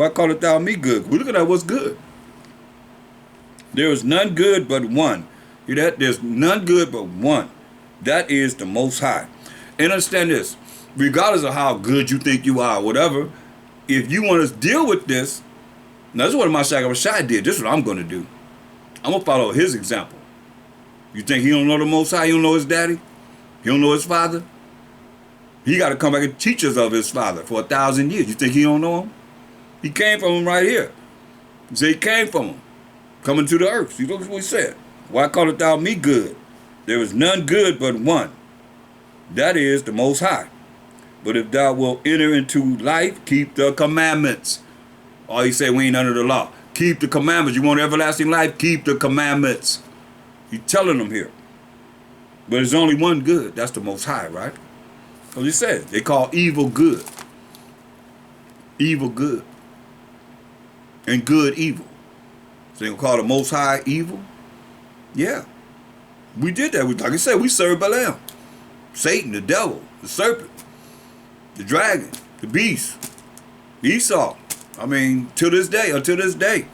Why callest thou me good? We're looking at what's good. There is none good but one. Hear that? There's none good but one. That is the Most High. And understand this, regardless of how good you think you are, whatever, if you want to deal with this, now this is what Mashiach did. This is what I'm going to do. I'm going to follow his example. You think he don't know the Most High? He don't know his daddy? He don't know his father? He got to come back and teach us of his father for 1,000 years. You think he don't know him? He came from him right here. He said he came from him, coming to the earth. See, look what he said. Why callest thou me good? There is none good but one. That is the Most High. But if thou wilt enter into life, keep the commandments. Oh, he said we ain't under the law. Keep the commandments. You want everlasting life? Keep the commandments. He's telling them here. But there's only one good. That's the Most High, right? Because he said they call evil good. Evil good. And good evil. So they gonna call the Most High evil? Yeah. We did that. Like I said, we served Balaam. Satan, the devil, the serpent, the dragon, the beast, Esau. I mean, till this day, until this day.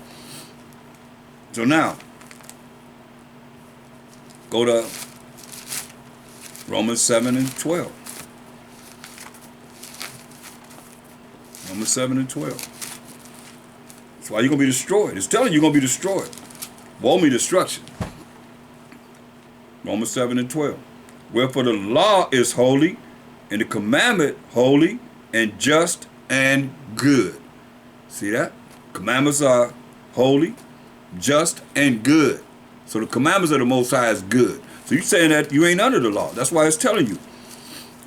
So now, go to Romans 7 and 12. Romans 7 and 12. That's why you're going to be destroyed. It's telling you you're going to be destroyed. Woe me destruction. Romans 7 and 12. Wherefore the law is holy, and the commandment holy, and just, and good. See that? Commandments are holy, just, and good. So the commandments of the Most High is good. So you're saying that you ain't under the law. That's why it's telling you.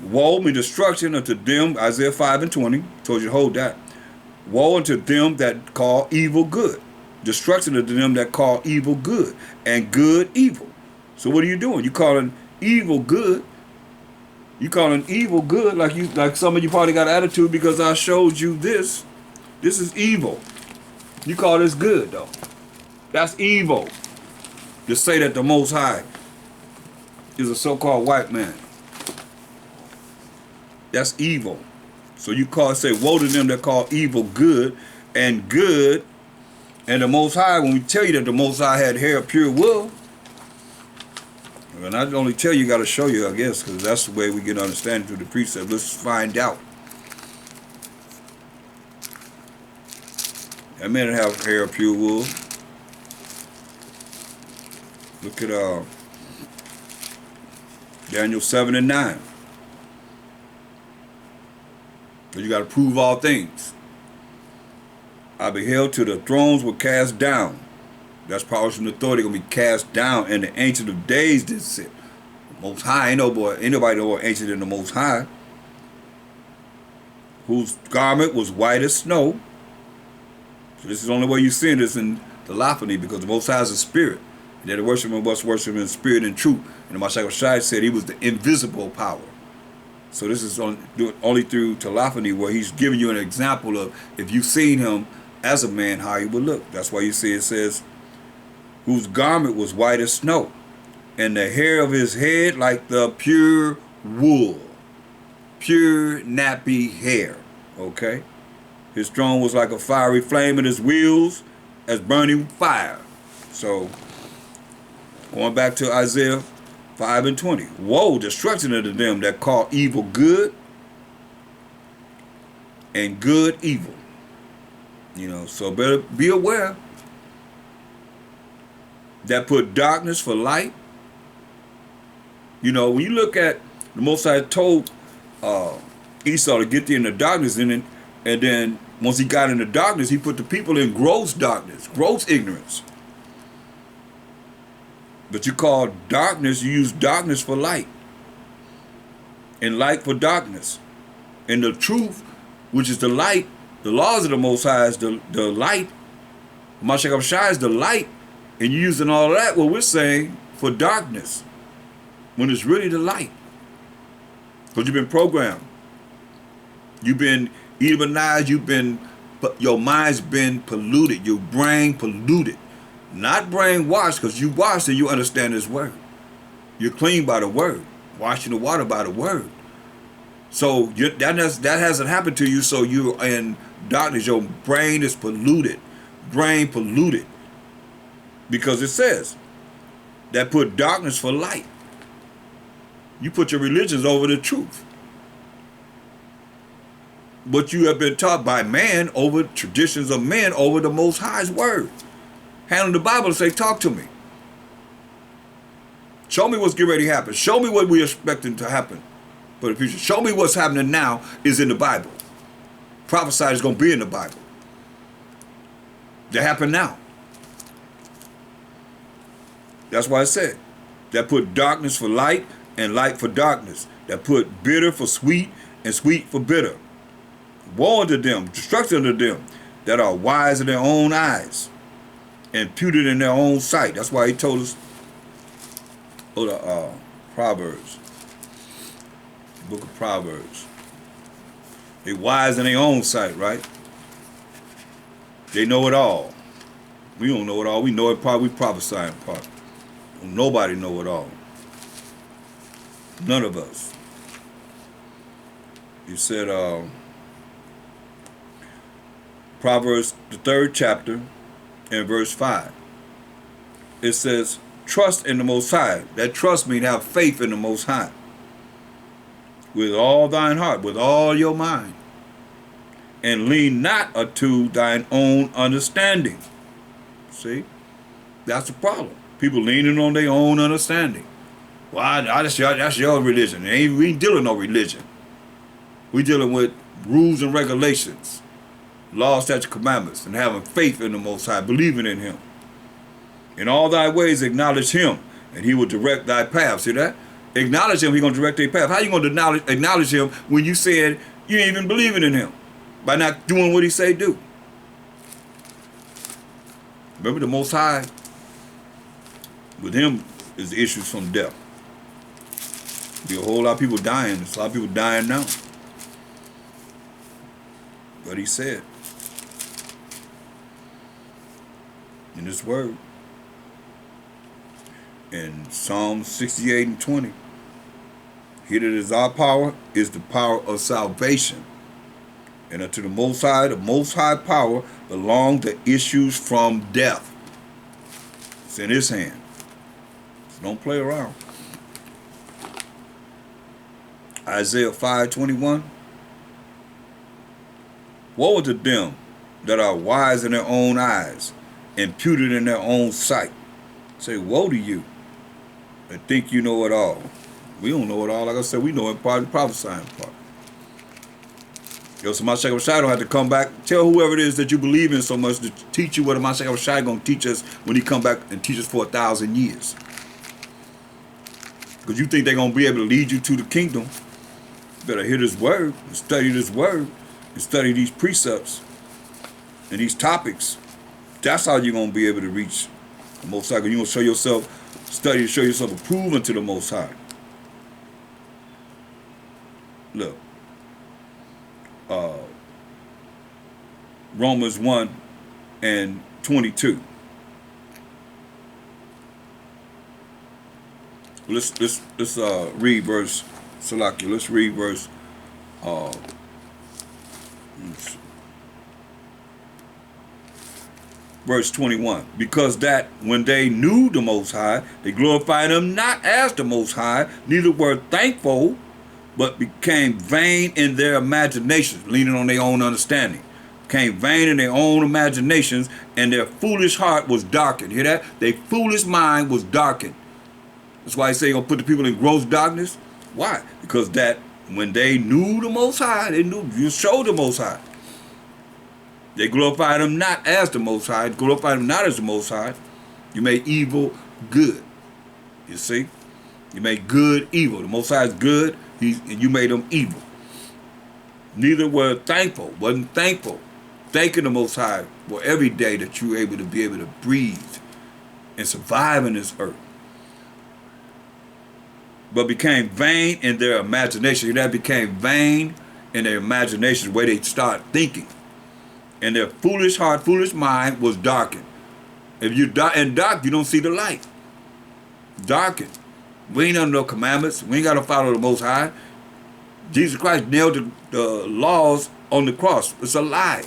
Woe me destruction unto them, Isaiah 5 and 20. Told you to hold that. Woe unto them that call evil good. Destruction unto them that call evil good, and good evil. So what are you doing? You calling evil good. You calling evil good, like some of you probably got attitude because I showed you this. This is evil. You call this good though. That's evil. To say that the Most High is a so-called white man. That's evil. So you say woe to them that call evil good, and good, and the Most High, when we tell you that the Most High had hair of pure wool, and I only tell you, got to show you, I guess, because that's the way we get understanding through the precept. Let's find out. That man didn't have hair of pure wool. Look at Daniel 7 and 9. So you got to prove all things. I beheld till the thrones were cast down. That's powers and authority going to be cast down, and the Ancient of Days did sit. The Most High, ain't nobody more ancient than the Most High, whose garment was white as snow. So this is the only way you see this in the Thaahwam, because the Most High is a spirit. And that the worshiper must worship in spirit and truth. And the Mashiach said he was the invisible power. So this is only through Thaahwam where he's giving you an example of if you've seen him as a man, how he would look. That's why you see it says, whose garment was white as snow, and the hair of his head like the pure wool. Pure nappy hair. Okay? His throne was like a fiery flame, and his wheels as burning fire. So, going back to Isaiah 5 and 20. Woe, destruction unto them that call evil good, and good evil. So better be aware that put darkness for light. When you look at the Most High told Esau to get there in the darkness, and then once he got in the darkness, he put the people in gross darkness, gross ignorance. But you call darkness, you use darkness for light, and light for darkness. And the truth, which is the light, the laws of the Most High is the light. Mashiach is the light, and you're using all of that, what we're saying, for darkness, when it's really the light. Because you've been programmed. You've been evenized, your mind's been polluted, your brain polluted. Not brainwashed, because you washed and you understand this word. You're clean by the word. Washing the water by the word. So that hasn't happened to you. So you're in darkness. Your brain is polluted. Brain polluted. Because it says that put darkness for light. You put your religions over the truth. But you have been taught by man over traditions of men over the Most High's word. Handle the Bible and say, talk to me. Show me what's getting ready to happen. Show me what we're expecting to happen for the future. Show me what's happening now is in the Bible. Prophesied is going to be in the Bible. That happened now. That's why I said that put darkness for light and light for darkness. That put bitter for sweet and sweet for bitter. Woe unto them, destruction unto them that are wise in their own eyes and imputed in their own sight. That's why he told us, Proverbs, the book of Proverbs. They wise in their own sight, right? They know it all. We don't know it all. We know it part. We prophesy in part. Nobody know it all. None of us. He said, Proverbs, the 3rd chapter, and verse 5. It says, trust in the Most High. That trust means have faith in the Most High. With all thine heart, with all your mind. And lean not unto thine own understanding. See? That's the problem. People leaning on their own understanding. Well, that's your religion. We ain't dealing with no religion. We dealing with rules and regulations. Law, statutes, commandments. And having faith in the Most High. Believing in Him. In all thy ways acknowledge Him. And He will direct thy path. See that? Acknowledge Him, He's going to direct their path. How you going to acknowledge Him when you said you ain't even believing in Him? By not doing what He say do. Remember the Most High, with Him is the issues from death. Be a whole lot of people dying. There's a lot of people dying now. But He said in His word, in Psalm 68 and 20, He that is our power is the power of salvation. And unto the Most High power belong the issues from death. It's in His hand. So don't play around. Isaiah 5:21. Woe unto them that are wise in their own eyes, imputed in their own sight. Say, woe to you that think you know it all. We don't know it all. Like I said, we know in part and prophesy in part. So Mashiach Shai don't have to come back. Tell whoever it is that you believe in so much to teach you what Mashiach Shai going to teach us when He come back and teach us for 1,000 years. Because you think they're going to be able to lead you to the kingdom. You better hear this word and study this word and study these precepts and these topics. That's how you're going to be able to reach the Most High. You're going to show yourself, study to show yourself approved unto the Most High. Look. Romans 1 and 22. Let's read verse Salaki. Let's read verse 21. Because that when they knew the Most High, they glorified Him not as the Most High, neither were thankful, but became vain in their imaginations, leaning on their own understanding. Became vain in their own imaginations, and their foolish heart was darkened. Hear that? Their foolish mind was darkened. That's why I say you're going to put the people in gross darkness. Why? Because that when they knew the Most High, they knew you showed the Most High. They glorified Him not as the Most High, glorified Him not as the Most High. You made evil good. You see? You made good evil. The Most High is good, and you made Him evil. Neither were thankful, wasn't thankful. Thanking the Most High for every day that you were able to breathe and survive in this earth. But became vain in their imagination. That became vain in their imagination, the way they start thinking. And their foolish heart, foolish mind was darkened. If you're in dark, you don't see the light. Darkened. We ain't under no commandments. We ain't got to follow the Most High. Jesus Christ nailed the laws on the cross. It's a lie.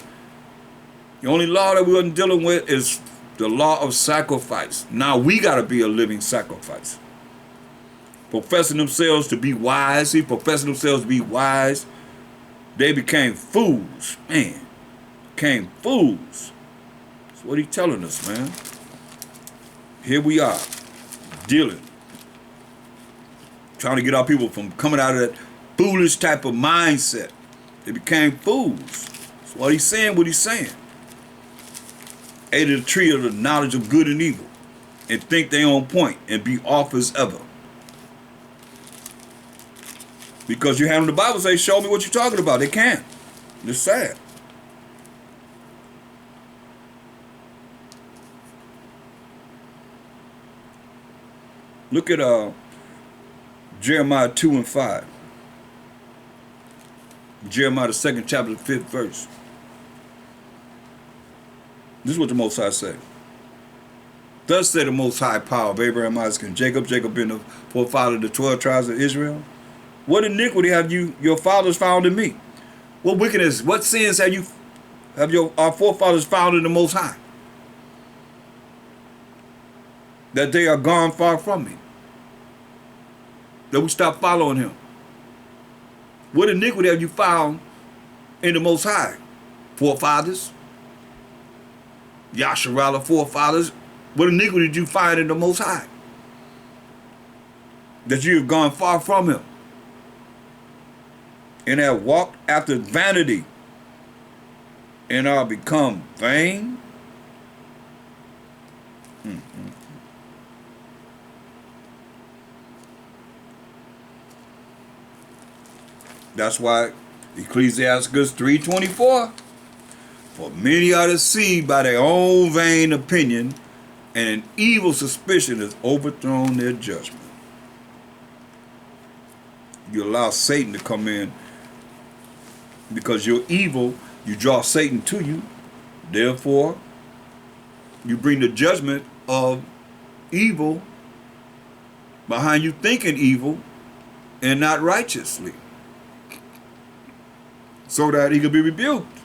The only law that we wasn't dealing with is the law of sacrifice. Now we got to be a living sacrifice. Professing themselves to be wise. Professing themselves to be wise. They became fools. Man, became fools. That's what he's telling us, man. Here we are, dealing. Trying to get our people from coming out of that foolish type of mindset. They became fools. That's what he's saying. Ate of the tree of the knowledge of good and evil, and think they on point and be off as ever. Because you have the Bible say, show me what you're talking about. They can't. It's sad. Look at Jeremiah 2 and 5. Jeremiah the 2nd chapter, the 5th verse. This is what the Most High said. Thus said the Most High power of Abraham, Isaac, and Jacob. Jacob being the forefather of the 12 tribes of Israel. What iniquity have your fathers found in me? What wickedness, what sins have our forefathers found in the Most High? That they are gone far from me. That we stop following him. What iniquity have you found in the Most High? Forefathers? Yasharala forefathers? What iniquity did you find in the Most High? That you have gone far from him. And have walked after vanity. And are become vain. That's why Ecclesiastes 3:24. For many are deceived by their own vain opinion, and an evil suspicion has overthrown their judgment. You allow Satan to come in because you're evil. You draw Satan to you. Therefore, you bring the judgment of evil behind you thinking evil and not righteously, so that he could be rebuked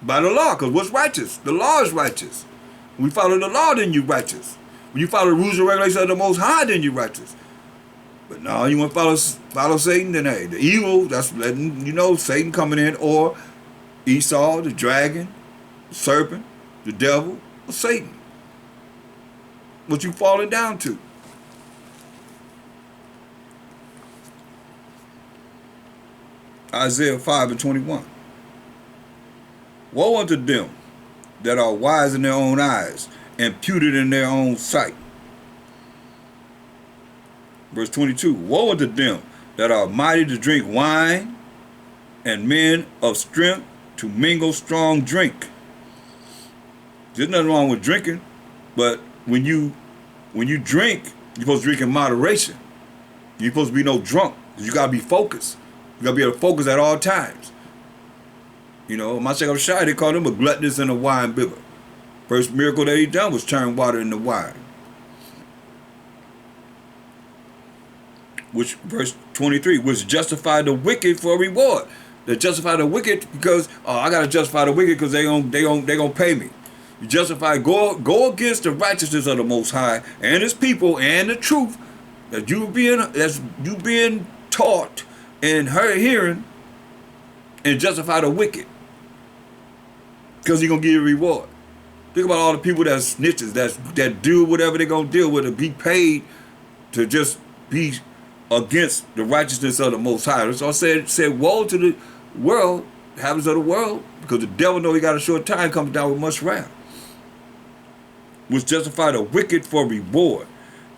by the law. Because what's righteous? The law is righteous. When you follow the law, then you're righteous. When you follow the rules and regulations of the Most High, then you're righteous. But now you want to follow Satan, then hey, the evil, that's letting you know Satan coming in, or Esau, the dragon, the serpent, the devil, or Satan. What you falling down to? Isaiah 5:21. Woe unto them that are wise in their own eyes and puted in their own sight. Verse 22. Woe unto them that are mighty to drink wine and men of strength to mingle strong drink. There's nothing wrong with drinking, but when you drink, you're supposed to drink in moderation. You're supposed to be no drunk. You got to be focused. You got to be able to focus at all times. You know, Mashiach Shai, they called him a gluttonous and a wine bibber. First miracle that he done was turn water into wine. Which, verse 23, which justified the wicked for a reward. They justify the wicked because, I got to justify the wicked because they gonna pay me. You justify, go against the righteousness of the Most High and his people and the truth that you being taught and hearing, and justify the wicked because he's going to give you a reward. Think about all the people that snitches, that do whatever they're going to deal with, and be paid to just be against the righteousness of the Most High. So I said woe to the world, the habits of the world, because the devil know he got a short time coming down with much wrath. Which justify the wicked for reward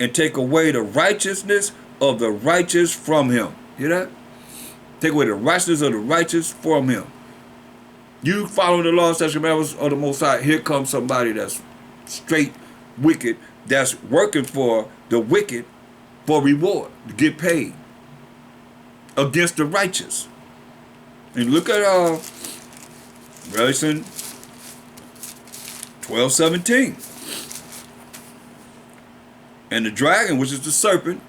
and take away the righteousness of the righteous from him. Hear that? Take away the righteousness of the righteous from him. You follow the law, statutes, and commandments of the Most High. Here comes somebody that's straight wicked, that's working for the wicked for reward, to get paid against the righteous. And look at Revelation 12:17. And the dragon, which is the serpent,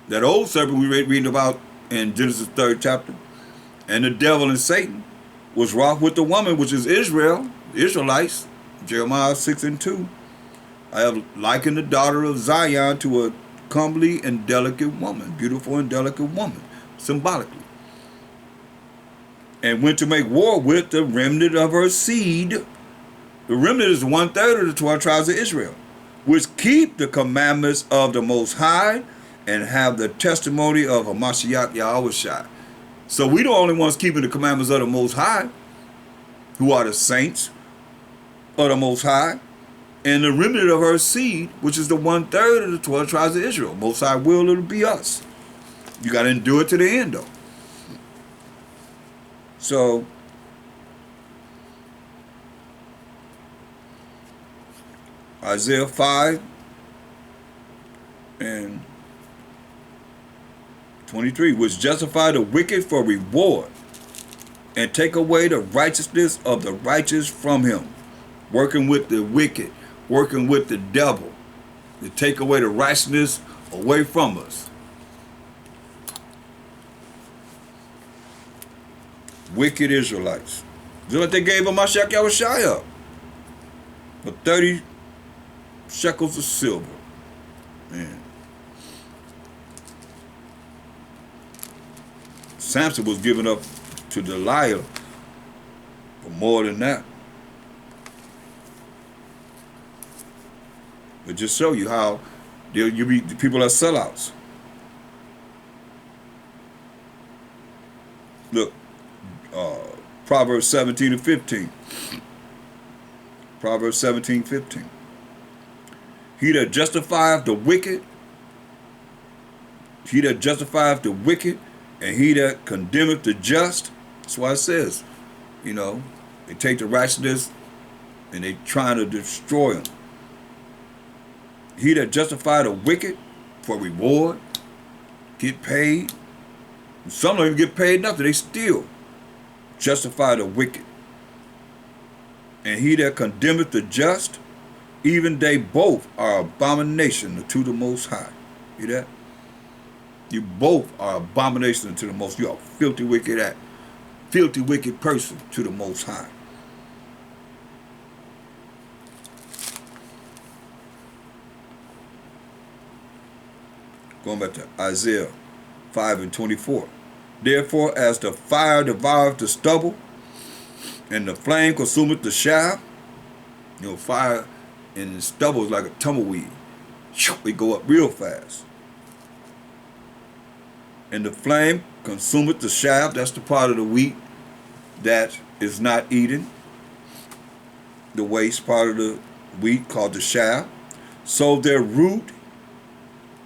that old serpent we reading about in Genesis 3rd chapter. And the devil and Satan was wroth with the woman, which is Israel, the Israelites, Jeremiah 6 and 2. I have likened the daughter of Zion to a comely and delicate woman, beautiful and delicate woman, symbolically. And went to make war with the remnant of her seed. The remnant is 1/3 of the 12 tribes of Israel, which keep the commandments of the Most High and have the testimony of Hamashiach Yahushua. So we the only ones keeping the commandments of the Most High, who are the saints of the Most High, and the remnant of her seed, which is the 1/3 of the 12 tribes of Israel. Most High will, it'll be us. You got to endure it to the end, though. So, Isaiah 5 and 23, which justify the wicked for reward and take away the righteousness of the righteous from him. Working with the wicked, working with the devil to take away the righteousness away from us. Wicked Israelites. Just like they gave Hamashiach Yahushua for 30 shekels of silver. Man. Samson was given up to Delilah for more than that. But just show you how people are sellouts. Look, Proverbs 17 and 15. Proverbs 17:15. He that justifieth the wicked, and he that condemneth the just. That's why it says, they take the righteousness and they trying to destroy him. He that justify the wicked for reward, get paid. Some don't even get paid nothing, they still justify the wicked. And he that condemneth the just, even they both are abomination to the Most High. You that? You both are abomination to the Most. You are filthy wicked act, filthy wicked person to the Most High. Going back to Isaiah 5 and 24. Therefore, as the fire devoureth the stubble, and the flame consumeth the shaft, fire and the stubble is like a tumbleweed. It go up real fast. And the flame consumeth the shaft. That's the part of the wheat that is not eaten. The waste part of the wheat called the shaft. So their root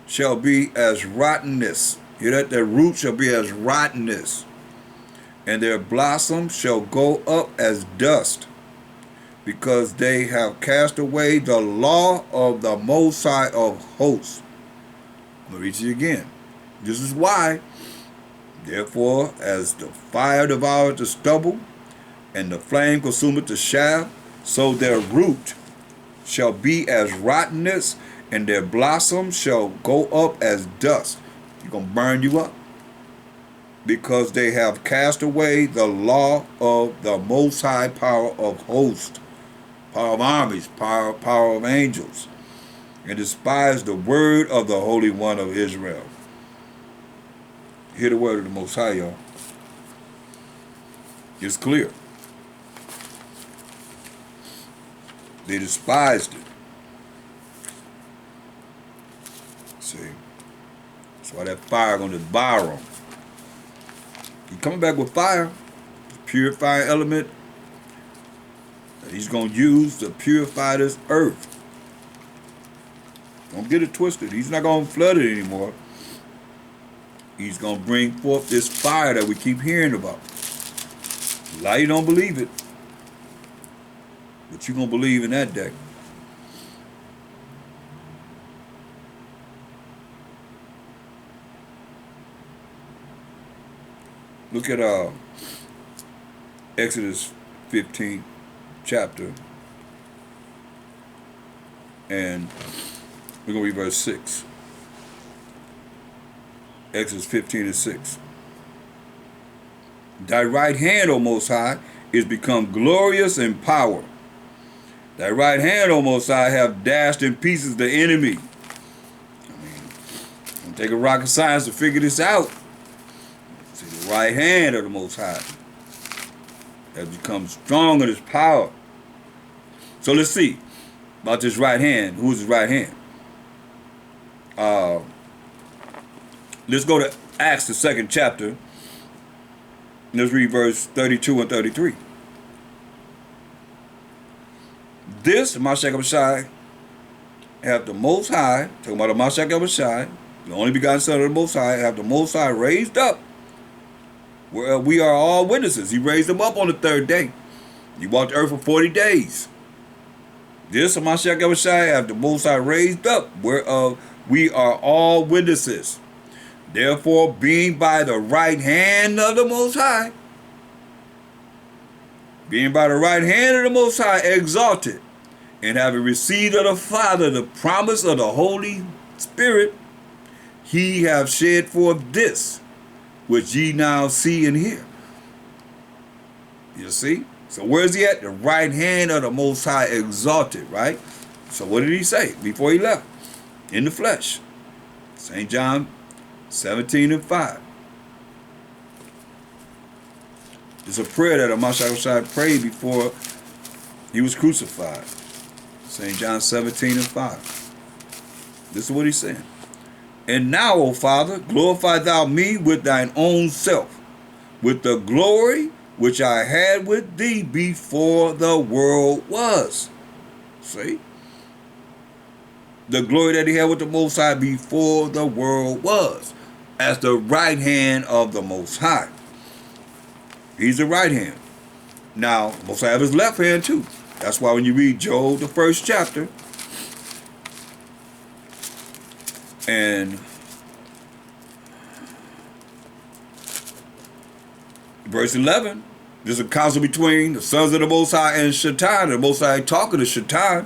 shall be as rottenness. Hear that? Their root shall be as rottenness. And their blossom shall go up as dust, because they have cast away the law of the Most High of hosts. I'm going to read it again. This is why. Therefore, as the fire devoureth the stubble, and the flame consumeth the shaft, so their root shall be as rottenness, and their blossom shall go up as dust. You're going to burn you up. Because they have cast away the law of the Most High power of hosts, power of armies, power of angels, and despised the word of the Holy One of Israel. Hear the word of the Most High, y'all. It's clear. They despised it. See? That's why that fire going to devour them. He's coming back with fire, purifying element that he's going to use to purify this earth. Don't get it twisted. He's not going to flood it anymore. He's going to bring forth this fire that we keep hearing about. A lot of you don't believe it, but you're going to believe in that day. Look at Exodus 15 chapter, and we're going to read verse 6. Exodus 15 and 6. Thy right hand, O Most High, is become glorious in power. Thy right hand, O Most High, have dashed in pieces the enemy. Don't take a rocket science to figure this out. See, the right hand of the Most High has become strong in his power. So let's see about this right hand. Who's his right hand? Let's go to Acts, the 2nd chapter. Let's read verse 32 and 33. This, Mashiach Abishai, have the Most High, talking about the Mashiach Abishai, the only begotten Son of the Most High, have the Most High raised up, where we are all witnesses. He raised him up on the 3rd day. He walked the earth for 40 days. This, Mashiach Abishai, have the Most High raised up, whereof we are all witnesses. Therefore, being by the right hand of the Most High, being by the right hand of the Most High exalted, and having received of the Father the promise of the Holy Spirit, he have shed forth this, which ye now see and hear. You see? So where's he at? The right hand of the Most High exalted, right? So what did he say before he left? In the flesh. St. John 17 and 5. It's a prayer that Mashiach prayed before he was crucified. St. John 17 and 5. This is what he's saying. And now, O Father, glorify thou me with thine own self, with the glory which I had with thee before the world was. See? The glory that he had with the Most High before the world was, as the right hand of the Most High. He's the right hand. Now, Most High have his left hand too. That's why when you read Job, the 1st chapter, and verse 11, there's a council between the sons of the Most High and Shaitan. The Most High talking to Shaitan.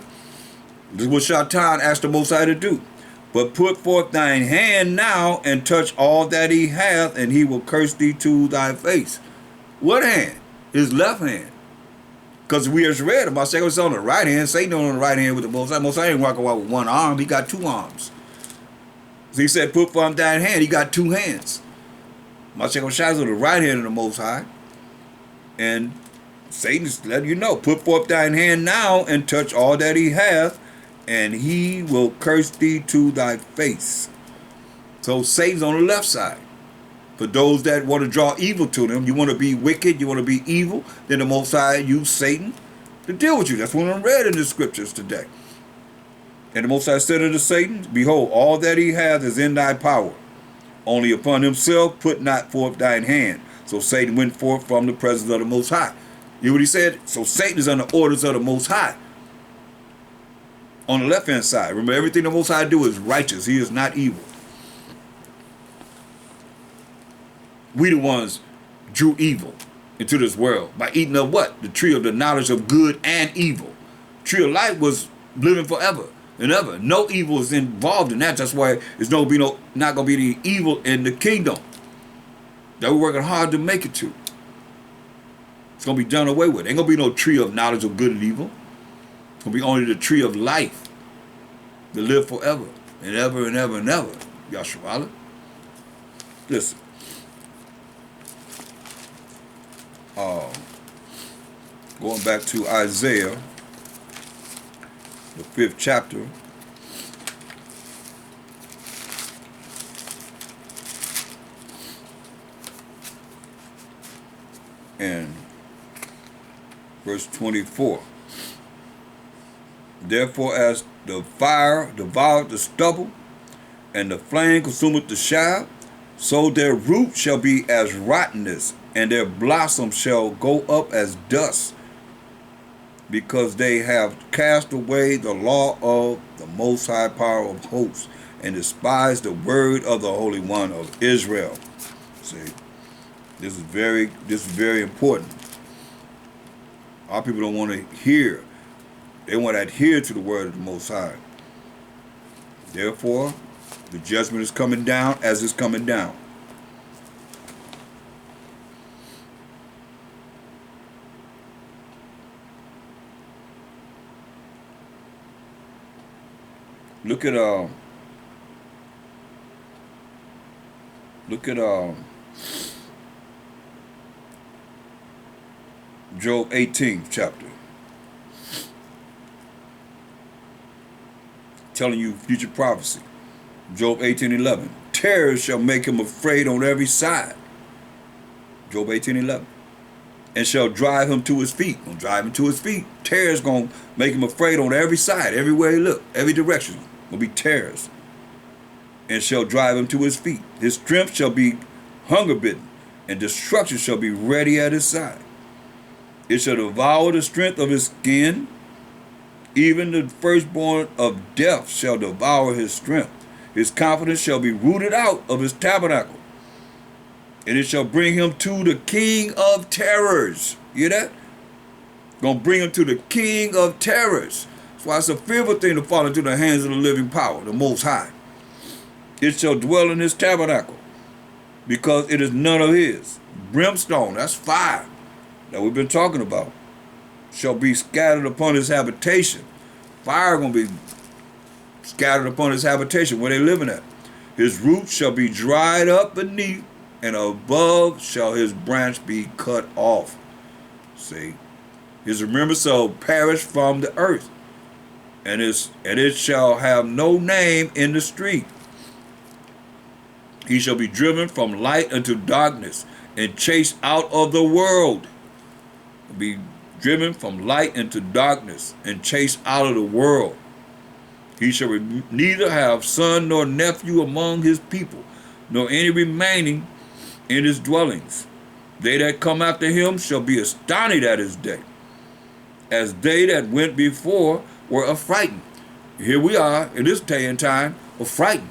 This is what Shaitan asked the Most High to do. But put forth thine hand now and touch all that he hath, and he will curse thee to thy face. What hand? His left hand. Because we just read about Satan was on the right hand, Satan on the right hand with the Most High. Most High ain't walking around with one arm, he got 2 arms. So he said, put forth thine hand, he got 2 hands. Mashiach Abishai on the right hand of the Most High. And Satan's letting you know, put forth thine hand now and touch all that he hath, and he will curse thee to thy face. So Satan's on the left side. For those that want to draw evil to them, you want to be wicked, you want to be evil, then the Most High used Satan to deal with you. That's what I read in the scriptures today. And the Most High said unto Satan, behold, all that he hath is in thy power. Only upon himself put not forth thine hand. So Satan went forth from the presence of the Most High. You know what he said? So Satan is under orders of the Most High. On the left-hand side. Remember, everything the Most High do is righteous. He is not evil. We the ones drew evil into this world by eating of what? The tree of the knowledge of good and evil. Tree of life was living forever and ever. No evil is involved in that. That's why there's not going to be any evil in the kingdom that we're working hard to make it to. It's going to be done away with. Ain't going to be no tree of knowledge of good and evil. It's going to be only the tree of life to live forever and ever and ever and ever. Yashua. Listen. Going back to Isaiah, the 5th chapter, and verse 24. Therefore, as the fire devoured the stubble, and the flame consumeth the shaft, so their root shall be as rottenness, and their blossom shall go up as dust, because they have cast away the law of the Most High Power of hosts, and despised the word of the Holy One of Israel. See, this is very important. Our people don't want to hear. They want to adhere to the word of the Most High. Therefore, the judgment is coming down as it's coming down. Look at look at Job 18th chapter, telling you future prophecy. Job 18:11. Terror shall make him afraid on every side. Job 18:11. And shall drive him to his feet. Gonna drive him to his feet. Terror's gonna make him afraid on every side, everywhere he look, every direction. Gonna be terrors. And shall drive him to his feet. His strength shall be hunger bitten, and destruction shall be ready at his side. It shall devour the strength of his skin. Even the firstborn of death shall devour his strength. His confidence shall be rooted out of his tabernacle. And it shall bring him to the king of terrors. You hear that? Gonna bring him to the king of terrors. That's why it's a fearful thing to fall into the hands of the living power, the Most High. It shall dwell in his tabernacle, because it is none of his. Brimstone, that's fire that we've been talking about, shall be scattered upon his habitation. Fire gonna be scattered upon his habitation, where they living at. His roots shall be dried up beneath, and above shall his branch be cut off. See, his remembrance shall perish from the earth, and it shall have no name in the street. He shall be driven from light unto darkness, and chased out of the world. Be driven from light into darkness, and chased out of the world. He shall neither have son nor nephew among his people, nor any remaining in his dwellings. They that come after him shall be astonished at his day, as they that went before were affrighted. Here we are in this day and time, affrighted.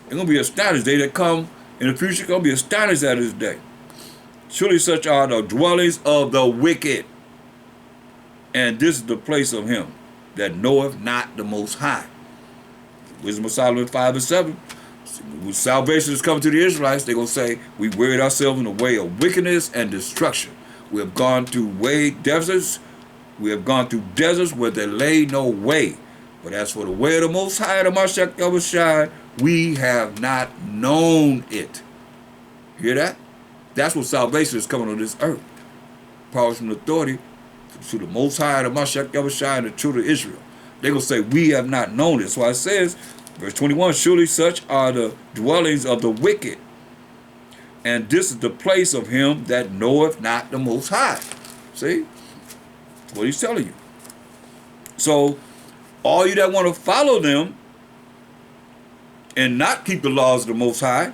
They're going to be astonished. They that come in the future are going to be astonished at his day. Surely such are the dwellings of the wicked, and this is the place of him that knoweth not the Most High. Wisdom of Solomon 5:7. When salvation is coming to the Israelites, they're going to say, we wearied ourselves in the way of wickedness and destruction. We have gone through deserts. We have gone through deserts where there lay no way. But as for the way of the Most High, the h.o.d.c, we have not known it. Hear that? That's what salvation is coming on this earth. Powers from authority to the Most High, the h.o.d.c, and the children of Israel. They're going to say, we have not known it. That's why it says, verse 21, surely such are the dwellings of the wicked, and this is the place of him that knoweth not the Most High. See? That's what he's telling you. So, all you that want to follow them and not keep the laws of the Most High,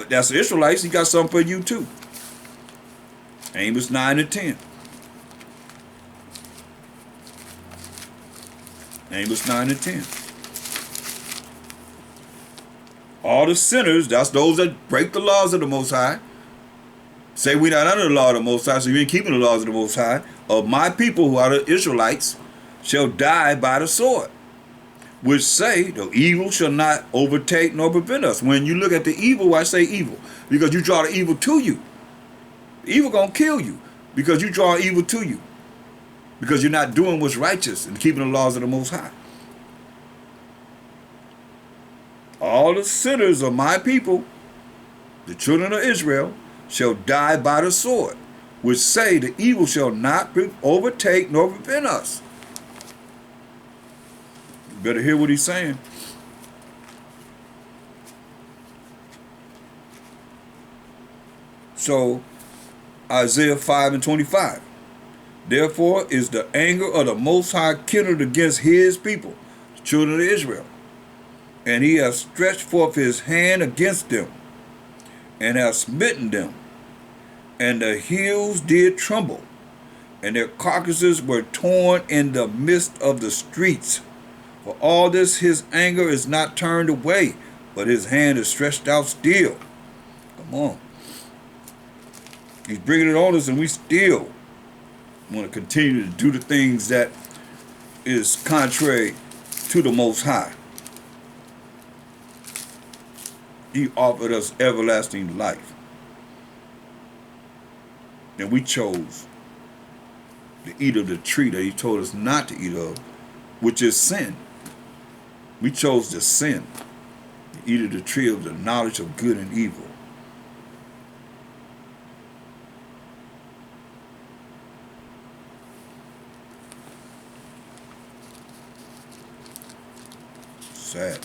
that's the Israelites, he got something for you too. Amos 9 and 10. Amos 9 and 10. All the sinners, that's those that break the laws of the Most High, say we're not under the law of the Most High, so you ain't keeping the laws of the Most High, of my people who are the Israelites, shall die by the sword, which say, the evil shall not overtake nor prevent us. When you look at the evil, I say evil, because you draw the evil to you. The evil gonna kill you, because you draw evil to you, because you're not doing what's righteous and keeping the laws of the Most High. All the sinners of my people, the children of Israel, shall die by the sword, which say the evil shall not overtake nor prevent us. You better hear what he's saying. So, Isaiah 5 and 25. Therefore is the anger of the Most High kindled against his people, the children of Israel. And he has stretched forth his hand against them, and has smitten them. And the hills did tremble, and their carcasses were torn in the midst of the streets. For all this his anger is not turned away, but his hand is stretched out still. Come on. He's bringing it on us, and we still want to continue to do the things that is contrary to the Most High. He offered us everlasting life, and we chose to eat of the tree that he told us not to eat of, which is sin. We chose to sin, to eat of the tree of the knowledge of good and evil. Sad.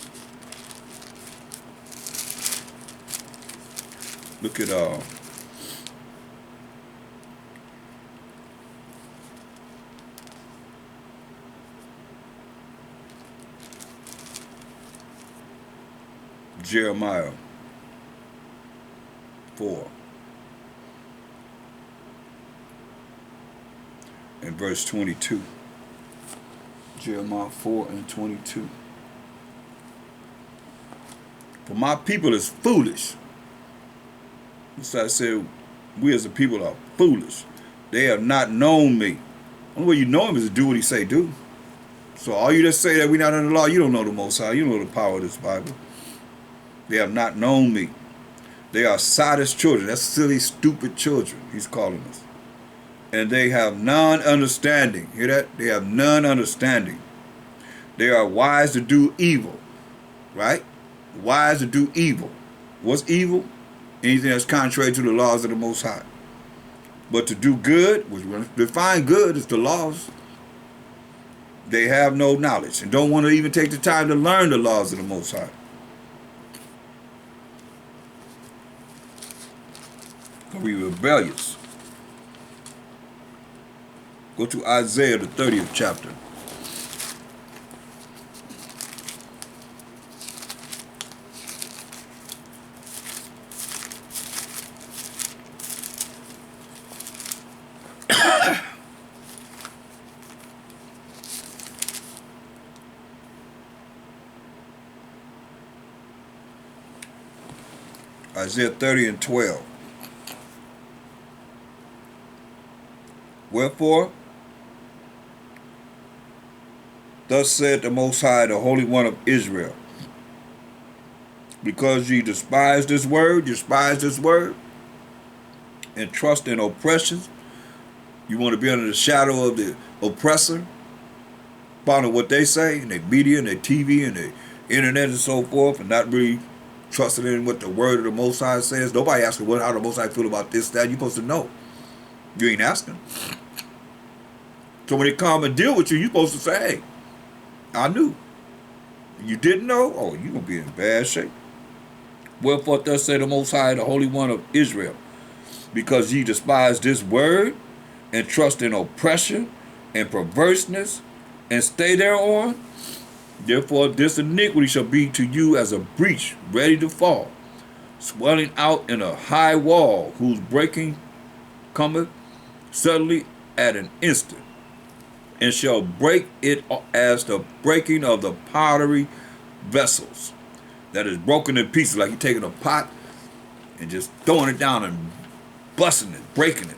Look at Jeremiah 4 and verse 22. Jeremiah 4 and 22. For my people is foolish. So I said, we as a people are foolish. They have not known me. The only way you know him is to do what he say do. So all you that say that we're not under the law, you don't know the Most High. You don't know the power of this Bible. They have not known me. They are sottish children. That's silly, stupid children he's calling us. And they have none understanding. Hear that? They have none understanding. They are wise to do evil. Right? Wise to do evil. What's evil? Anything that's contrary to the laws of the Most High. But to do good, which we define good as the laws, they have no knowledge and don't want to even take the time to learn the laws of the Most High. We rebellious. Go to Isaiah, the 30th chapter. Isaiah 30 and 12. Wherefore, thus said the Most High, the Holy One of Israel, because ye despise this word, and trust in oppressions, you want to be under the shadow of the oppressor, following what they say, and their media, and their TV, and their internet, and so forth, and not really trusting in what the word of the Most High says. Nobody asking how the Most High feel about this, that. You're supposed to know. You ain't asking. So when they come and deal with you, you're supposed to say, hey, I knew. You didn't know? Oh, you're going to be in bad shape. Wherefore thus say the Most High, the Holy One of Israel, because ye despise this word, and trust in oppression and perverseness, and stay thereon, therefore this iniquity shall be to you as a breach ready to fall, swelling out in a high wall, whose breaking cometh suddenly at an instant, and shall break it as the breaking of the pottery vessels, that is broken in pieces, like you're taking a pot and just throwing it down and busting it, breaking it.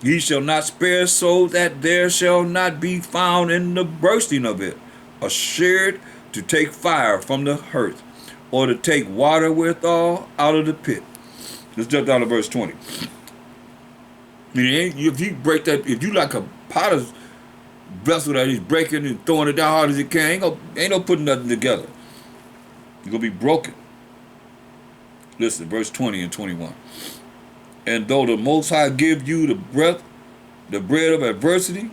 Ye shall not spare, so that there shall not be found in the bursting of it a sherd to take fire from the hearth, or to take water withal out of the pit. Let's jump down to verse 20. If you break that, if you like a potter's vessel that he's breaking and throwing it down hard as you can, ain't no putting nothing together. You're going to be broken. Listen, verse 20 and 21. And though the Most High give you the bread of adversity,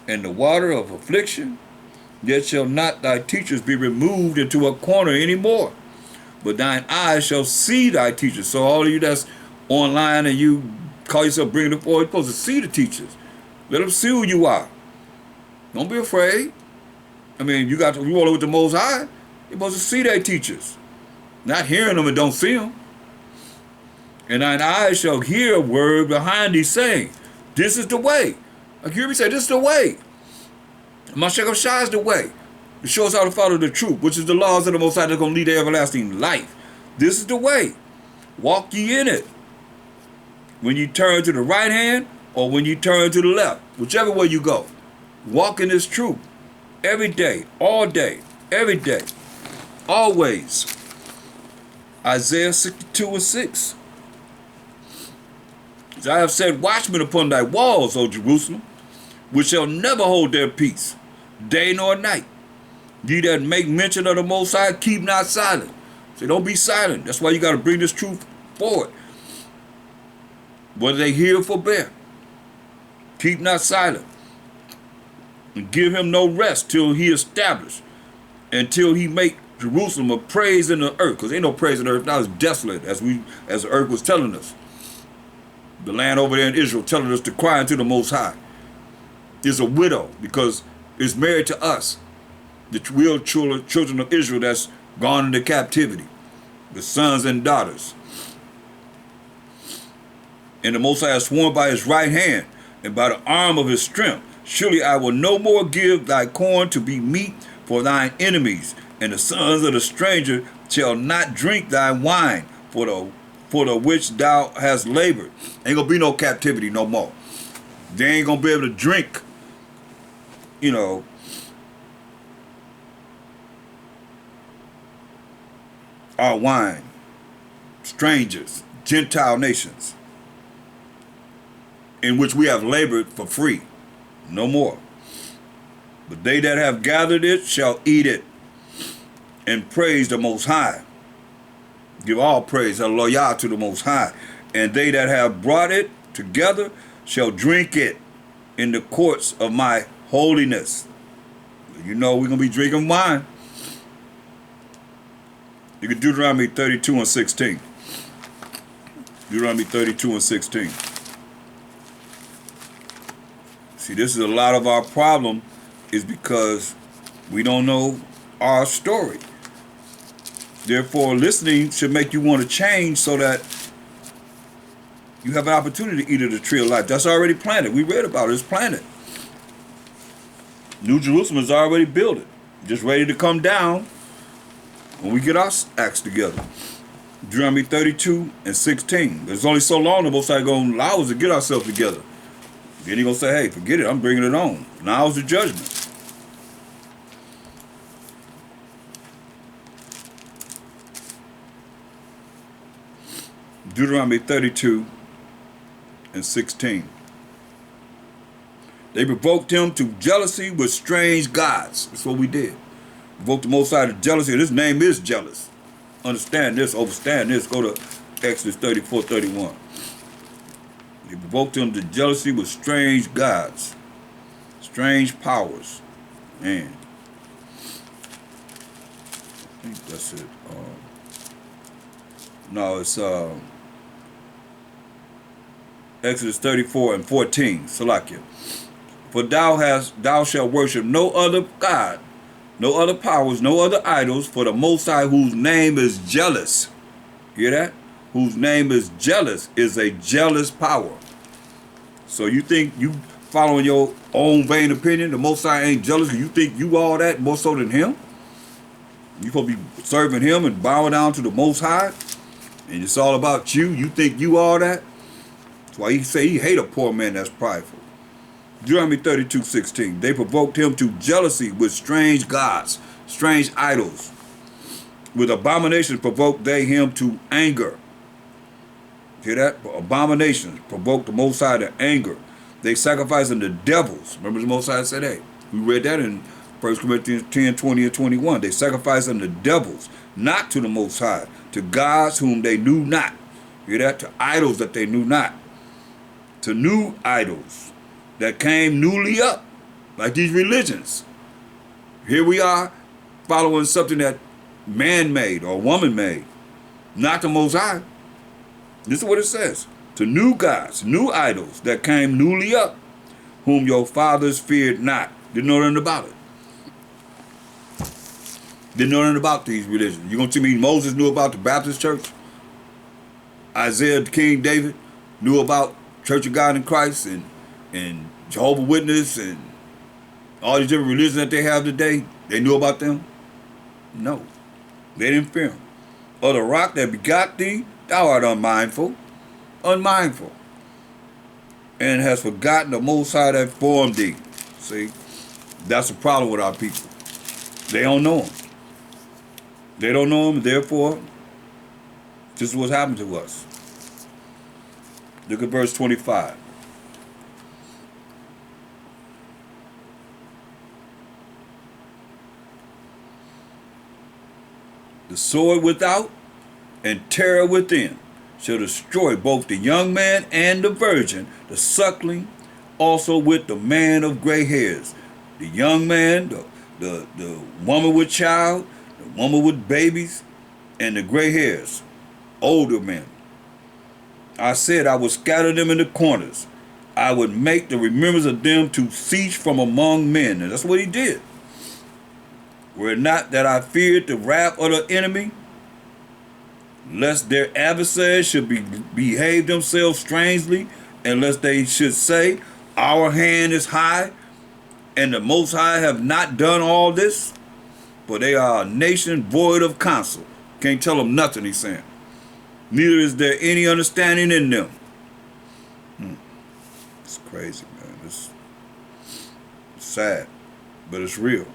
and the water of affliction, yet shall not thy teachers be removed into a corner anymore, but thine eyes shall see thy teachers. So all of you that's online and you call yourself bringing it forward, you're supposed to see the teachers. Let them see who you are. Don't be afraid. I mean, you roll with the Most High, you're supposed to see their teachers. Not hearing them and don't see them. And thine eyes shall hear a word behind thee saying, this is the way. Like you hear me say, this is the way. Mashiach Shah is the way. It shows how to follow the truth, which is the laws of the Most High that's going to lead to everlasting life. This is the way. Walk ye in it. When you turn to the right hand or when you turn to the left, whichever way you go, walk in this truth. Every day, all day, every day, always. Isaiah 62 and 6. As I have set watchmen upon thy walls, O Jerusalem, which shall never hold their peace, day nor night. Ye that make mention of the Most High, keep not silent. So don't be silent. That's why you got to bring this truth forward. Whether they hear or forbear, keep not silent. And give him no rest till he establish, until he make Jerusalem a praise in the earth. Because ain't no praise in the earth now. It's desolate, as the earth was telling us. The land over there in Israel telling us to cry unto the Most High. Is a widow because it's married to us, the real children of Israel that's gone into captivity, the sons and daughters. And the Most High has sworn by his right hand and by the arm of his strength, surely I will no more give thy corn to be meat for thine enemies, and the sons of the stranger shall not drink thy wine for the which thou hast labored. Ain't gonna be no captivity no more. They ain't gonna be able to drink, our wine. Strangers, Gentile nations, in which we have labored for free. No more. But they that have gathered it shall eat it, and praise the Most High. Give all praise, hallelujah, to the Most High. And they that have brought it together shall drink it in the courts of my holiness. We're going to be drinking wine. You can Deuteronomy 32 and 16. Deuteronomy 32 and 16. See, this is a lot of our problem, is because we don't know our story. Therefore, listening should make you want to change so that you have an opportunity to eat of the tree of life. That's already planted. We read about it. It's planted. New Jerusalem is already built. Just ready to come down when we get our acts together. Deuteronomy 32 and 16. There's only so long the Most High going to allow us to get ourselves together. Then He's going to say, hey, forget it. I'm bringing it on. Now is the judgment. Deuteronomy 32 and 16. They provoked him to jealousy with strange gods. That's what we did. Provoked the Most High to jealousy. And his name is jealous. Understand this, overstand this. Go to Exodus 34:31. They provoked him to jealousy with strange gods. Strange powers. Man. I think that's it. No, it's Exodus 34 and 14, Salakia. For thou shalt worship no other God, no other powers, no other idols, for the Most High, whose name is jealous. Hear that? Whose name is jealous, is a jealous power. So you think you following your own vain opinion, the Most High ain't jealous, you think you all that more so than him? You supposed to be serving him and bowing down to the Most High, and it's all about you. You think you all that? That's why he say he hate a poor man that's prideful. Deuteronomy 32:16. They provoked him to jealousy with strange gods, strange idols. With abominations provoked they him to anger. Hear that? Abominations provoked the Most High to anger. They sacrificed unto devils. Remember the Most High said, hey, we read that in 1 Corinthians 10, 20, and 21. They sacrificed unto devils, not to the Most High, to gods whom they knew not. Hear that? To idols that they knew not. To new idols that came newly up, like these religions. Here we are following something that man-made or woman-made, not the Most High. This is what it says. To new gods, new idols that came newly up, whom your fathers feared not. Didn't know nothing about it. Didn't know nothing about these religions. You gonna tell me Moses knew about the Baptist church? Isaiah, King David, knew about Church of God in Christ and Jehovah's Witness and all these different religions that they have today? They knew about them? No. They didn't fear them. Or the rock that begot thee, thou art unmindful, and has forgotten the Most High that formed thee. See, that's the problem with our people. They don't know him. They don't know him, therefore, this is what's happened to us. Look at verse 25. The sword without and terror within shall destroy both the young man and the virgin, the suckling, also with the man of gray hairs. The young man, the woman with child, the woman with babies, and the gray hairs, older men. I said I would scatter them in the corners. I would make the remembrance of them to cease from among men. And that's what he did. Were it not that I feared the wrath of the enemy, lest their adversaries should behave themselves strangely, and lest they should say, our hand is high, and the Most High have not done all this, for they are a nation void of counsel. Can't tell them nothing, he's saying. Neither is there any understanding in them. It's crazy, man. It's sad, but it's real.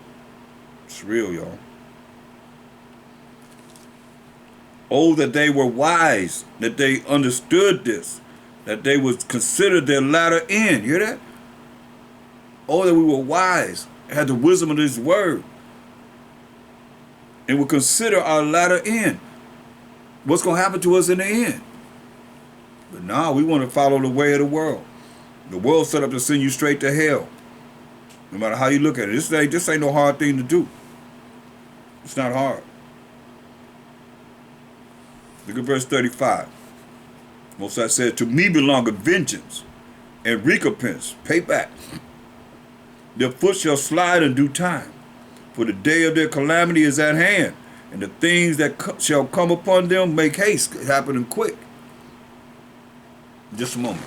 It's real, y'all. Oh, that they were wise, that they understood this, that they would consider their latter end. You hear that? Oh, that we were wise, had the wisdom of this word, and would consider our latter end. What's going to happen to us in the end? But now we want to follow the way of the world. The world set up to send you straight to hell. No matter how you look at it. This ain't no hard thing to do. It's not hard. Look at verse 35. Most High said, to me belongeth vengeance and recompense, payback. Their foot shall slide in due time, for the day of their calamity is at hand, and the things that shall come upon them make haste, happening quick. Just a moment.